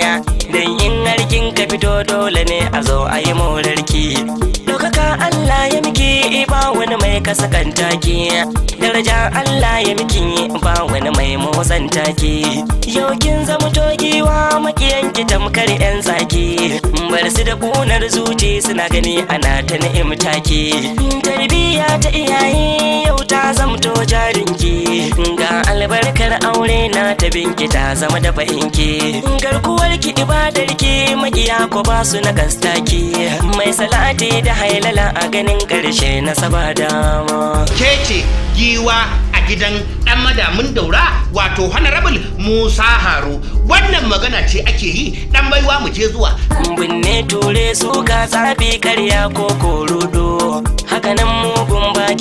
dan in harkin ka fito dole ne a zo a yi morarki. Dokaka Allah ya miki ba wani mai kasakanta ki, daraja Allah ya miki ba wani mai motsanta ki. Yau kin zama togiwa makiyanki tamkar yan zaki, bar su da kunar zuci suna gani ana ta ni'imta ki. Tarbiyya ta iyaye yau ta zamto jarinki, ga albarkar aure na ta binki ta zama da fahimki. Garkuwar ki ibadar ki makiya ko ba su na kastaki, mai salati da hailala a ganin karshe na saba dama. Kece giwa a gidan dan madamin Daura, wato Honorable Musa Haro. Wannan magana ce ake yi, dan baiwa mu je zuwa. Binne ture su ga tsafi karya ko korudo, hakanan mugun baki